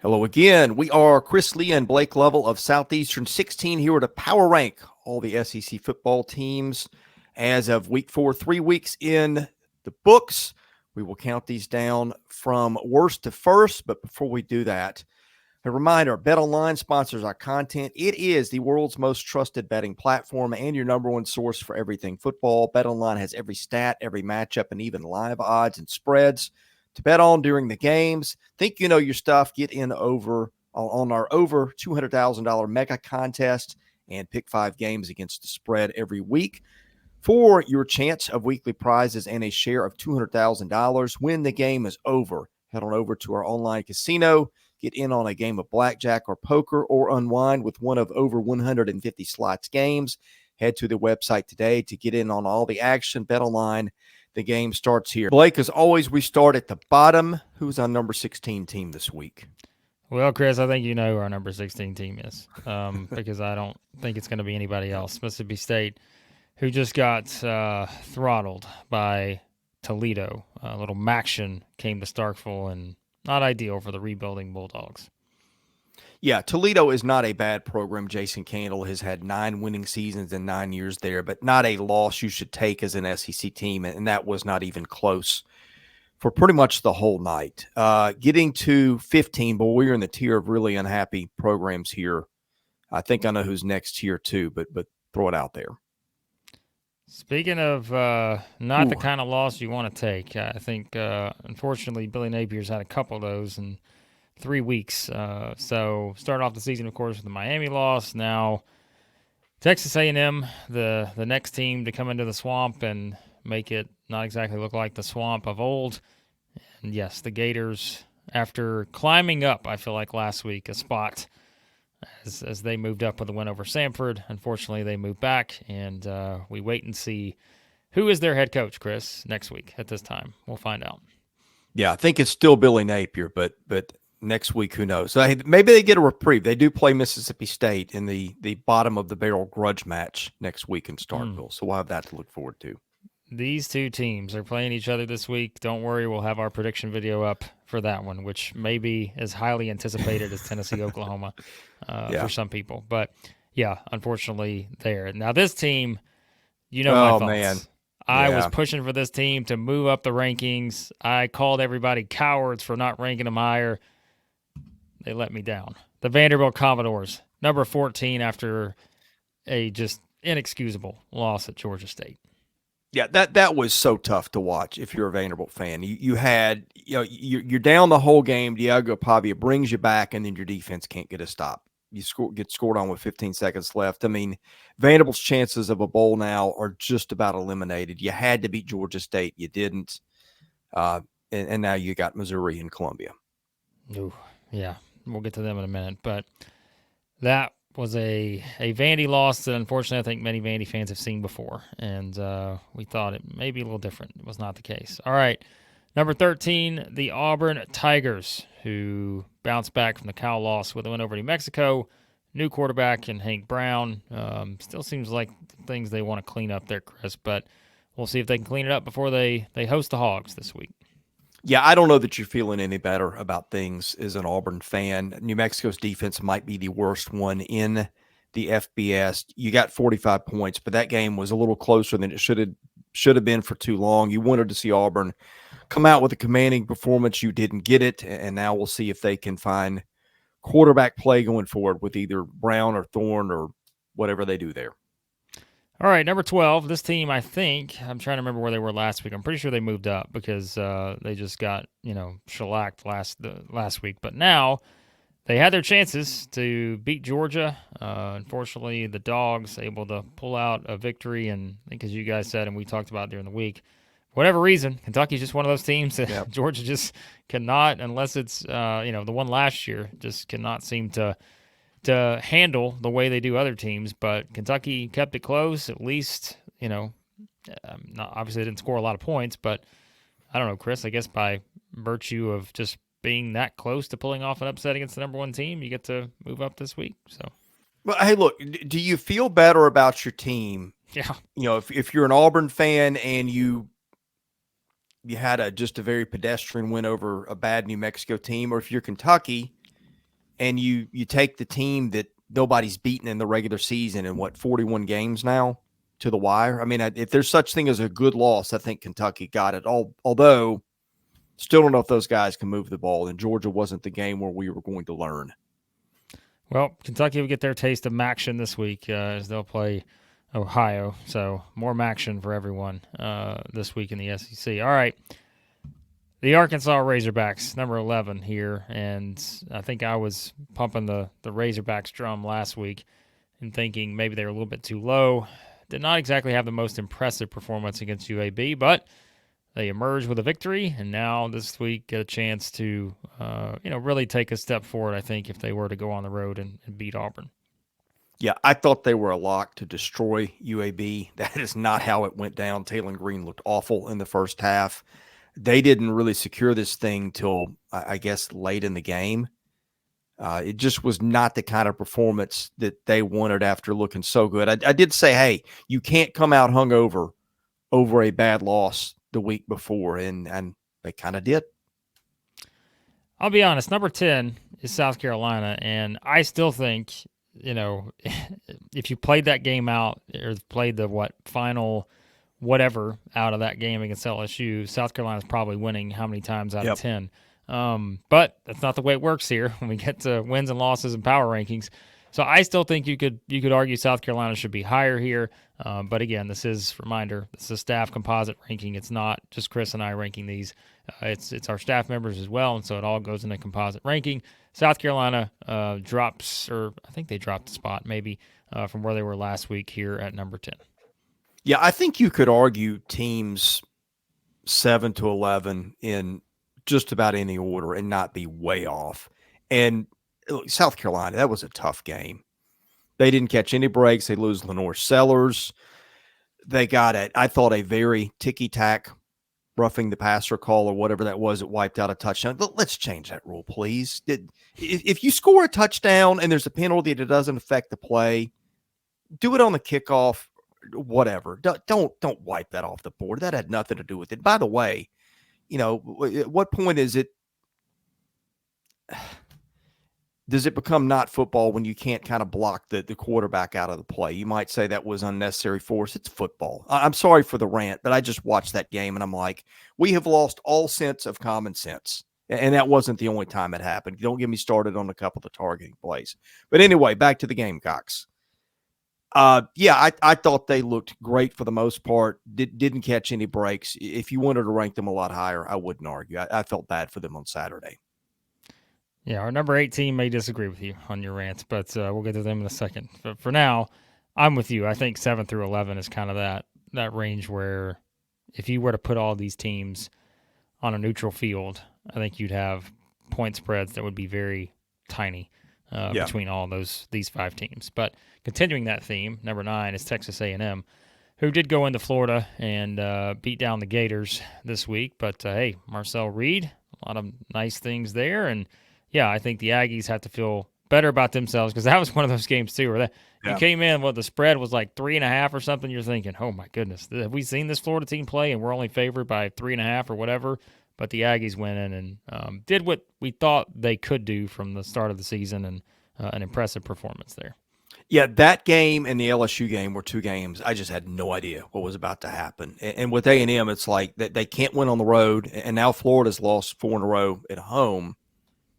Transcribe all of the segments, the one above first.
Hello again. We are Chris Lee and Blake Lovell of Southeastern 16 here to power rank all the SEC football teams as of week 4, 3 weeks in the books. We will count these down from worst to first, but before we do that, a reminder, BetOnline sponsors our content. It is the world's most trusted betting platform and your number one source for everything football. BetOnline has every stat, every matchup, and even live odds and spreads to bet on during the games. Think you know your stuff. Get in on our over $200,000 mega contest and pick 5 games against the spread every week for your chance of weekly prizes and a share of $200,000 when the game is over. Head on over to our online casino. Get in on a game of blackjack or poker or unwind with one of over 150 slots games. Head to the website today to get in on all the action. BetOnline. The game starts here. Blake, as always, we start at the bottom. Who's our number 16 team this week? Well, Chris, I think you know who our number 16 team is because I don't think it's going to be anybody else. Mississippi State, who just got throttled by Toledo. A little Maction came to Starkville, and not ideal for the rebuilding Bulldogs. Yeah, Toledo is not a bad program. Jason Candle has had 9 winning seasons in 9 years there, but not a loss you should take as an SEC team, and that was not even close for pretty much the whole night. Getting to 15, but we're in the tier of really unhappy programs here. I think I know who's next here too, but throw it out there. Speaking of not the kind of loss you want to take, I think, unfortunately, Billy Napier's had a couple of those in 3 weeks. So started off the season, of course, with the Miami loss. Now Texas A&M, the next team to come into the swamp and make it not exactly look like the swamp of old. And yes, the Gators, after climbing up, I feel like last week, a spot as they moved up with a win over Samford. Unfortunately, they moved back, and we wait and see who is their head coach, Chris, next week at this time. We'll find out. Yeah, I think it's still Billy Napier, but next week, who knows? So maybe they get a reprieve. They do play Mississippi State in the bottom of the barrel grudge match next week in Starkville, so we'll have that to look forward to. These two teams are playing each other this week. Don't worry, we'll have our prediction video up for that one, which may be as highly anticipated as Tennessee, Oklahoma for some people. But, yeah, unfortunately there. Now, this team, you know my thoughts. Man. I was pushing for this team to move up the rankings. I called everybody cowards for not ranking them higher. They let me down. The Vanderbilt Commodores, number 14 after a just inexcusable loss at Georgia State. Yeah, that was so tough to watch if you're a Vanderbilt fan. You had, you're down the whole game. Diego Pavia brings you back, and then your defense can't get a stop. You get scored on with 15 seconds left. I mean, Vanderbilt's chances of a bowl now are just about eliminated. You had to beat Georgia State. You didn't. And now you got Missouri and Columbia. Ooh, yeah, we'll get to them in a minute. But that was a Vandy loss that unfortunately I think many Vandy fans have seen before, and we thought it may be a little different. It was not the case. All right, number 13, the Auburn Tigers, who bounced back from the Cal loss with a win over New Mexico. New quarterback in Hank Brown. Still seems like things they want to clean up there, Chris, but we'll see if they can clean it up before they host the Hogs this week. Yeah, I don't know that you're feeling any better about things as an Auburn fan. New Mexico's defense might be the worst one in the FBS. You got 45 points, but that game was a little closer than it should have been for too long. You wanted to see Auburn come out with a commanding performance. You didn't get it, and now we'll see if they can find quarterback play going forward with either Brown or Thorne or whatever they do there. All right, number 12, this team, I'm trying to remember where they were last week. I'm pretty sure they moved up because they just got, shellacked last week. But now they had their chances to beat Georgia. Unfortunately, the Dogs able to pull out a victory. And I think as you guys said and we talked about during the week, for whatever reason, Kentucky's just one of those teams that Georgia just cannot, unless it's, the one last year, just cannot seem to handle the way they do other teams. But Kentucky kept it close, at least, obviously they didn't score a lot of points, but I don't know, Chris, I guess by virtue of just being that close to pulling off an upset against the number 1 team, you get to move up this week. So, well, hey, look, do you feel better about your team? Yeah. If you're an Auburn fan and you had just a very pedestrian win over a bad New Mexico team, or if you're Kentucky and you take the team that nobody's beaten in the regular season in 41 games now to the wire. I mean, if there's such thing as a good loss, I think Kentucky got it. Although still don't know if those guys can move the ball, and Georgia wasn't the game where we were going to learn. Well, Kentucky will get their taste of Maction this week as they'll play Ohio. So more Maction for everyone this week in the SEC. All right. The Arkansas Razorbacks, number 11 here. And I think I was pumping the Razorbacks drum last week and thinking maybe they were a little bit too low. Did not exactly have the most impressive performance against UAB, but they emerged with a victory, and now this week get a chance to, really take a step forward, I think, if they were to go on the road and beat Auburn. Yeah, I thought they were a lock to destroy UAB. That is not how it went down. Taylen Green looked awful in the first half. They didn't really secure this thing till, I guess, late in the game. It just was not the kind of performance that they wanted after looking so good. I did say, hey, you can't come out hungover over a bad loss the week before, and they kind of did. I'll be honest, number 10 is South Carolina, and I still think, if you played that game out or played the final whatever out of that game against LSU, South Carolina's probably winning how many times out of 10. But that's not the way it works here when we get to wins and losses and power rankings. So I still think you could argue South Carolina should be higher here. But again, this is a staff composite ranking. It's not just Chris and I ranking these. It's our staff members as well, and so it all goes in a composite ranking. South Carolina drops, or I think they dropped a spot maybe from where they were last week here at number 10. Yeah, I think you could argue teams 7 to 11 in just about any order and not be way off. And South Carolina, that was a tough game. They didn't catch any breaks. They lose Lenore Sellers. They got I thought, a very ticky-tack roughing the passer call or whatever that was. It wiped out a touchdown. Let's change that rule, please. If you score a touchdown and there's a penalty that doesn't affect the play, do it on the kickoff, whatever. Don't wipe that off the board. That had nothing to do with it. By the way, at what point is it does it become not football when you can't kind of block the quarterback out of the play? You might say that was unnecessary force. It's football. I'm sorry for the rant, but I just watched that game and I'm like, we have lost all sense of common sense. And that wasn't the only time it happened. Don't get me started on a couple of the targeting plays. But anyway, back to the Gamecocks. I thought they looked great for the most part. Didn't catch any breaks. If you wanted to rank them a lot higher, I wouldn't argue. I felt bad for them on Saturday. Yeah, our number 8 team may disagree with you on your rants, but we'll get to them in a second. But for now, I'm with you. I think 7 through 11 is kind of that range where if you were to put all these teams on a neutral field, I think you'd have point spreads that would be very tiny between all these 5 teams. But continuing that theme, number 9 is Texas A&M, who did go into Florida and beat down the Gators this week. But, hey, Marcel Reed, a lot of nice things there. And, yeah, I think the Aggies have to feel better about themselves because that was one of those games, too, where you came in, the spread was like 3.5 or something. You're thinking, oh, my goodness, have we seen this Florida team play and we're only favored by 3.5 or whatever? But the Aggies went in and did what we thought they could do from the start of the season, and an impressive performance there. Yeah, that game and the LSU game were 2 games. I just had no idea what was about to happen. And with A&M, it's like they can't win on the road, and now Florida's lost 4 in a row at home.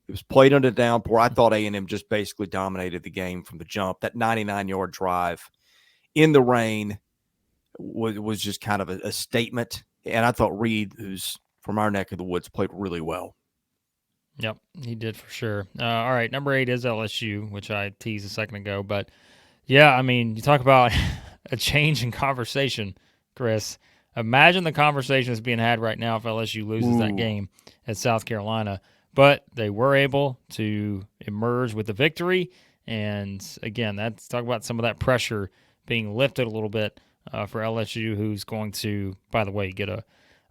It was played under downpour. I thought A&M just basically dominated the game from the jump. That 99-yard drive in the rain was just kind of a statement. And I thought Reed, who's from our neck of the woods, played really well. Yep, he did for sure. All right, number 8 is LSU, which I teased a second ago. But, yeah, I mean, you talk about a change in conversation, Chris. Imagine the conversation that's being had right now if LSU loses that game at South Carolina. But they were able to emerge with the victory. And, again, that's talk about some of that pressure being lifted a little bit for LSU, who's going to, by the way, get a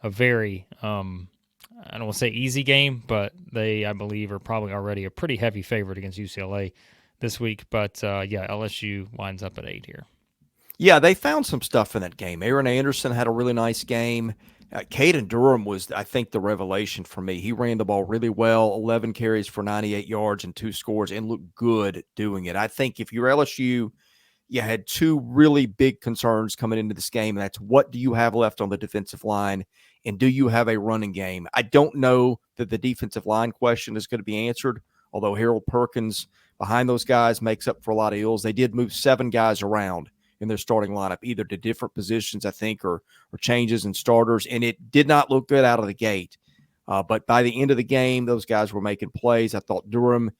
very I don't want to say easy game, but they, I believe, are probably already a pretty heavy favorite against UCLA this week. But, LSU winds up at 8 here. Yeah, they found some stuff in that game. Aaron Anderson had a really nice game. Caden Durham was, I think, the revelation for me. He ran the ball really well, 11 carries for 98 yards and 2 scores, and looked good doing it. I think if you're LSU, you had two really big concerns coming into this game, and that's what do you have left on the defensive line, and do you have a running game? I don't know that the defensive line question is going to be answered, although Harold Perkins behind those guys makes up for a lot of ills. They did move 7 guys around in their starting lineup, either to different positions, I think, or changes in starters, and it did not look good out of the gate. But by the end of the game, those guys were making plays. I thought Durham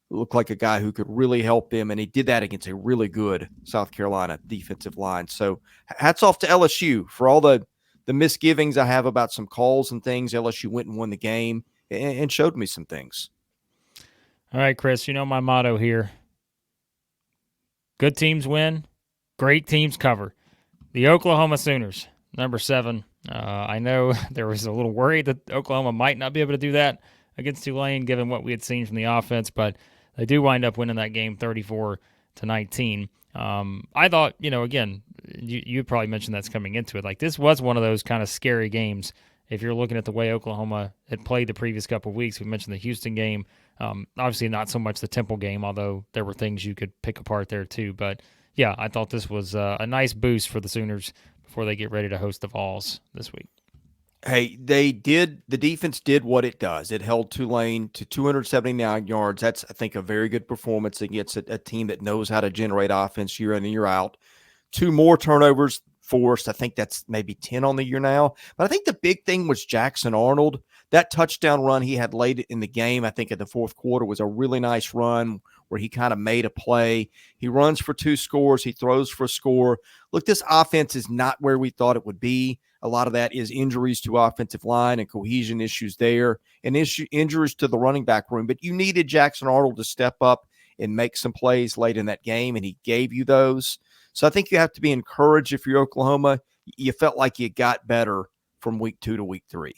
looked like a guy who could really help them, and he did that against a really good South Carolina defensive line. So hats off to LSU for all the misgivings I have about some calls and things. LSU went and won the game and showed me some things. All right, Chris, you know my motto here. Good teams win. Great teams cover. The Oklahoma Sooners, number 7. I know there was a little worry that Oklahoma might not be able to do that against Tulane, given what we had seen from the offense, but they do wind up winning that game 34-19. I thought, again, you probably mentioned that's coming into it. Like, this was one of those kind of scary games if you're looking at the way Oklahoma had played the previous couple of weeks. We mentioned the Houston game. Obviously not so much the Temple game, although there were things you could pick apart there too. But, yeah, I thought this was a nice boost for the Sooners before they get ready to host the Vols this week. Hey, the defense did what it does. It held Tulane to 279 yards. That's, I think, a very good performance against a team that knows how to generate offense year in and year out. 2 more turnovers forced. I think that's maybe 10 on the year now. But I think the big thing was Jackson Arnold. That touchdown run he had late in the game, I think in the fourth quarter, was a really nice run where he kind of made a play. He runs for 2 scores. He throws for a score. Look, this offense is not where we thought it would be. A lot of that is injuries to offensive line and cohesion issues there, and injuries to the running back room. But you needed Jackson Arnold to step up and make some plays late in that game, and he gave you those. So I think you have to be encouraged if you're Oklahoma. You felt like you got better from week 2 to week 3.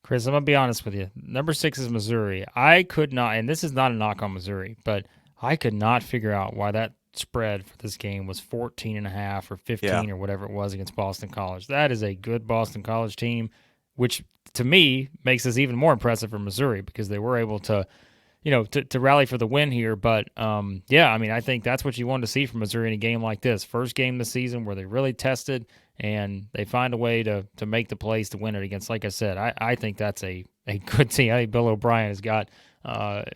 Chris, I'm going to be honest with you. Number 6 is Missouri. I could not, and this is not a knock on Missouri, but I could not figure out why that spread for this game was 14.5 or 15 or whatever it was against Boston College. That is a good Boston College team, which to me makes this even more impressive for Missouri because they were able to, to rally for the win here. But I think that's what you wanted to see from Missouri in a game like this. First game this season where they really tested and they find a way to make the plays to win it against. Like I said, I think that's a good team. I think Bill O'Brien has got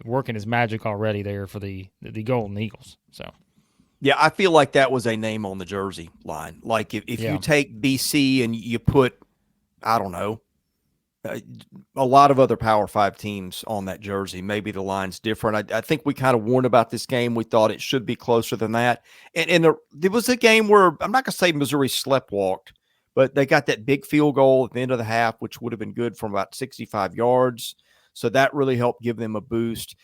working his magic already there for the Golden Eagles. So. Yeah, I feel like that was a name on the jersey line. Like if you take BC and you put, I don't know, a lot of other Power 5 teams on that jersey, maybe the line's different. I think we kind of warned about this game. We thought it should be closer than that. And it was a game where I'm not going to say Missouri sleptwalked, but they got that big field goal at the end of the half, which would have been good from about 65 yards. So that really helped give them a boost.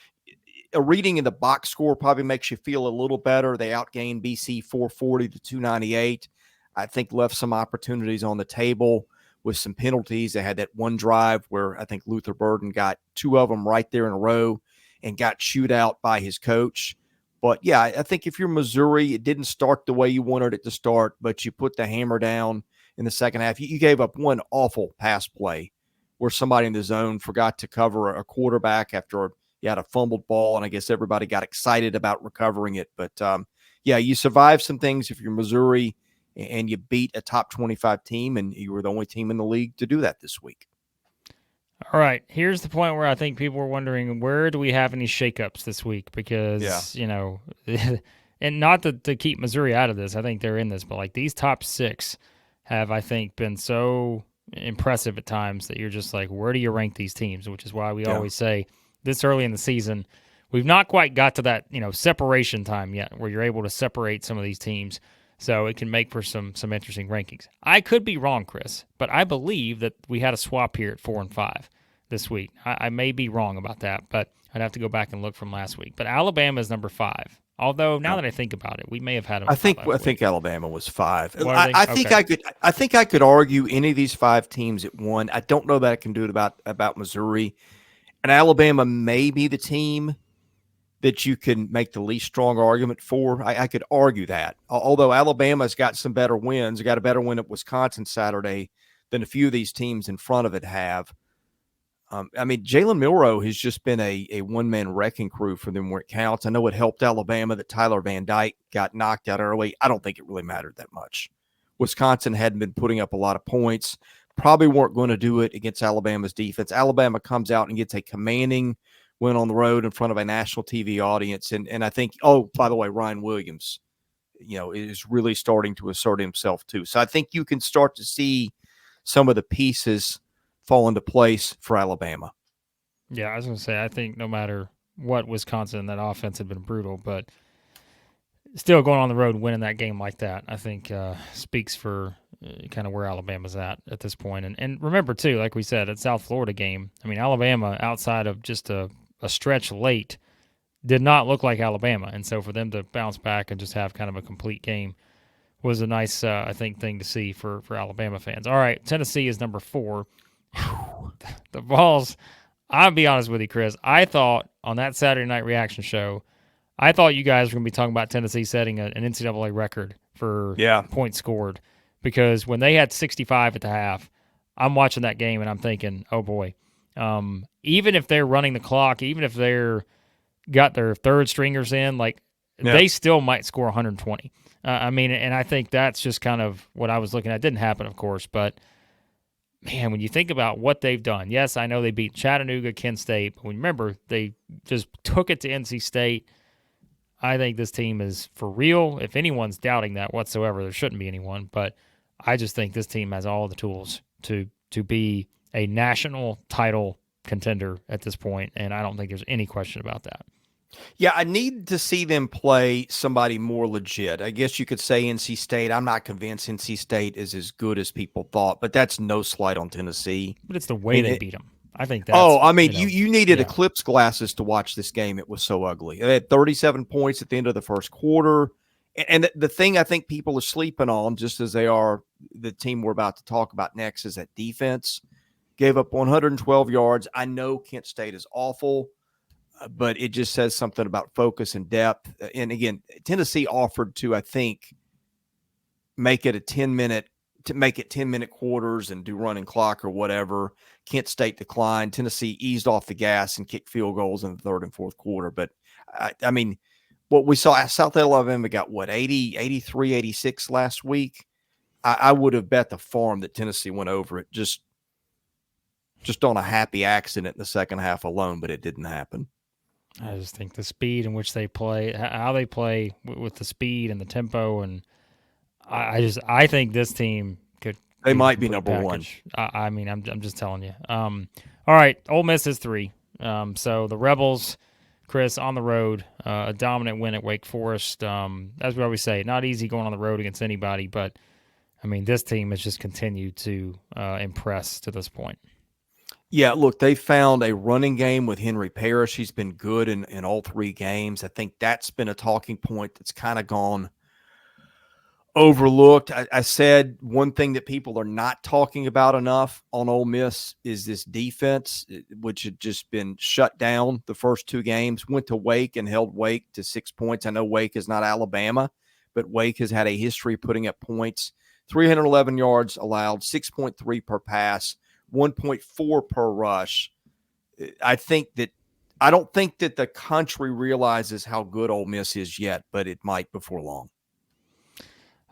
A reading in the box score probably makes you feel a little better. They outgained BC 440 to 298. I think left some opportunities on the table with some penalties. They had that one drive where I think Luther Burden got 2 of them right there in a row and got chewed out by his coach. But, yeah, I think if you're Missouri, it didn't start the way you wanted it to start, but you put the hammer down in the second half. You gave up one awful pass play where somebody in the zone forgot to cover a quarterback after you had a fumbled ball, and I guess everybody got excited about recovering it. But, you survived some things if you're Missouri and you beat a top 25 team, and you were the only team in the league to do that this week. All right, here's the point where I think people were wondering, where do we have any shakeups this week? Because, and not to keep Missouri out of this, I think they're in this, but like these top 6 have, I think, been so impressive at times that you're just like, where do you rank these teams? Which is why we always say, this early in the season, we've not quite got to that, separation time yet where you're able to separate some of these teams so it can make for some interesting rankings. I could be wrong, Chris, but I believe that we had a swap here at 4 and 5 this week. I may be wrong about that, but I'd have to go back and look from last week. But Alabama is number 5. Although now that I think about it, we may have had them. I think Alabama was 5. I think I could argue any of these 5 teams at 1. I don't know that I can do it about Missouri. And Alabama may be the team that you can make the least strong argument for. I could argue that. Although Alabama's got some better wins. They got a better win at Wisconsin Saturday than a few of these teams in front of it have. I mean, Jalen Milroe has just been a one-man wrecking crew for them where it counts. I know it helped Alabama that Tyler Van Dyke got knocked out early. I don't think it really mattered that much. Wisconsin hadn't been putting up a lot of points, probably weren't going to do it against Alabama's defense. Alabama comes out and gets a commanding win on the road in front of a national TV audience. And I think, oh, by the way, Ryan Williams, is really starting to assert himself too. So I think you can start to see some of the pieces fall into place for Alabama. Yeah, I was going to say, I think no matter what Wisconsin, that offense had been brutal, but still going on the road and winning that game like that, I think speaks for kind of where Alabama's at this point. And remember, too, like we said, at South Florida game, I mean, Alabama, outside of just a stretch late, did not look like Alabama. And so for them to bounce back and just have kind of a complete game was a nice, I think, thing to see for Alabama fans. All right, Tennessee is number 4. The Vols, I'll be honest with you, Chris. I thought on that Saturday night reaction show, I thought you guys were going to be talking about Tennessee setting an NCAA record for points scored, because when they had 65 at the half, I'm watching that game and I'm thinking, oh boy, even if they're running the clock, even if they're got their third stringers in, they still might score 120. I mean, and I think that's just kind of what I was looking at. It didn't happen, of course, but man, when you think about what they've done, yes, I know they beat Chattanooga, Kent State, but remember, they just took it to NC State. I think this team is for real. If anyone's doubting that whatsoever, there shouldn't be anyone, but I just think this team has all the tools to be a national title contender at this point, and I don't think there's any question about that. Yeah, I need to see them play somebody more legit. I guess you could say NC State. I'm not convinced NC State is as good as people thought, but that's no slight on Tennessee. But it's the way they beat them. I think that's... you needed eclipse glasses to watch this game. It was so ugly. They had 37 points at the end of the first quarter. And the thing I think people are sleeping on, just as they are the team we're about to talk about next, is that defense. Gave up 112 yards. I know Kent State is awful, but it just says something about focus and depth. And again, Tennessee offered to, I think, make it 10-minute quarters and do running clock or whatever. Kent State declined. Tennessee eased off the gas and kicked field goals in the third and fourth quarter. But I mean, what we saw, South Alabama got 80, 83, 86 last week. I would have bet the farm that Tennessee went over it just on a happy accident in the second half alone, but it didn't happen. I just think the speed in which they play, how they play with the speed and the tempo, and I think this team could. They might be number one. I mean, I'm just telling you. All right, Ole Miss is 3. So the Rebels, Chris, on the road, a dominant win at Wake Forest. As we always say, not easy going on the road against anybody, but I mean, this team has just continued to impress to this point. Yeah, look, they found a running game with Henry Parrish. He's been good in all 3 games. I think that's been a talking point that's kind of gone overlooked. I said one thing that people are not talking about enough on Ole Miss is this defense, which had just been shut down the first 2 games. Went to Wake and held Wake to 6 points. I know Wake is not Alabama, but Wake has had a history of putting up points. 311 yards allowed, 6.3 per pass, 1.4 per rush. I don't think that the country realizes how good Ole Miss is yet, but it might before long.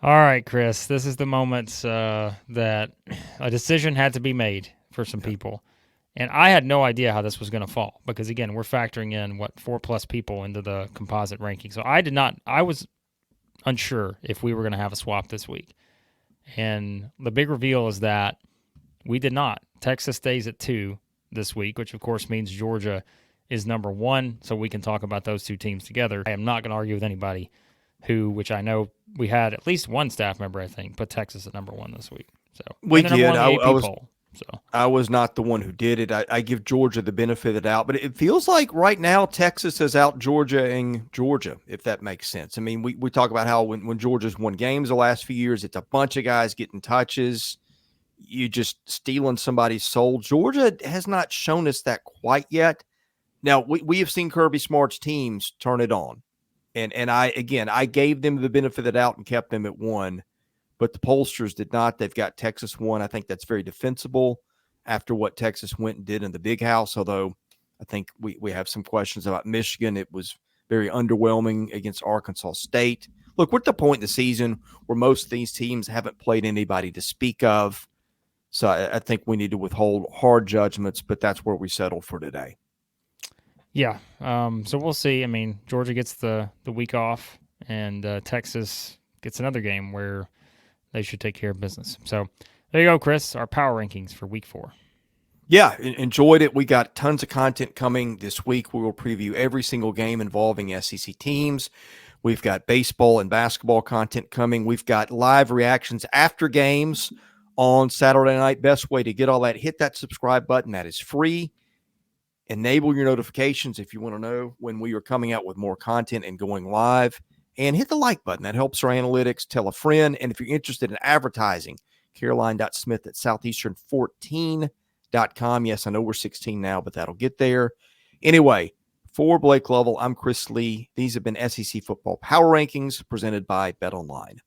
All right, Chris, this is the moment that a decision had to be made for some people. And I had no idea how this was going to fall because, again, we're factoring in, 4+ people into the composite ranking. So I was unsure if we were going to have a swap this week. And the big reveal is that we did not. Texas stays at 2 this week, which, of course, means Georgia is number 1, so we can talk about those 2 teams together. I am not going to argue with anybody which I know we had at least one staff member, I think, put Texas at number 1 this week. So we did. I was not the one who did it. I give Georgia the benefit of the doubt, but it feels like right now Texas is out Georgia, if that makes sense. I mean, we talk about how when Georgia's won games the last few years, it's a bunch of guys getting touches. You just stealing somebody's soul. Georgia has not shown us that quite yet. Now, we have seen Kirby Smart's teams turn it on. And I gave them the benefit of the doubt and kept them at 1. but the pollsters did not. They've got Texas 1. I think that's very defensible after what Texas went and did in the Big House, although I think we have some questions about Michigan. It was very underwhelming against Arkansas State. Look, we're at the point in the season where most of these teams haven't played anybody to speak of. So I think we need to withhold hard judgments, but that's where we settle for today. Yeah. So we'll see. I mean, Georgia gets the week off, and Texas gets another game where they should take care of business. So there you go, Chris, our power rankings for week 4. Yeah, enjoyed it. We got tons of content coming this week. We will preview every single game involving SEC teams. We've got baseball and basketball content coming. We've got live reactions after games on Saturday night. Best way to get all that, hit that subscribe button. That is free. Enable your notifications if you want to know when we are coming out with more content and going live. And hit the like button. That helps our analytics. Tell a friend. And if you're interested in advertising, Caroline.Smith@Southeastern14.com. Yes, I know we're 16 now, but that'll get there. Anyway, for Blake Lovell, I'm Chris Lee. These have been SEC Football Power Rankings presented by BetOnline.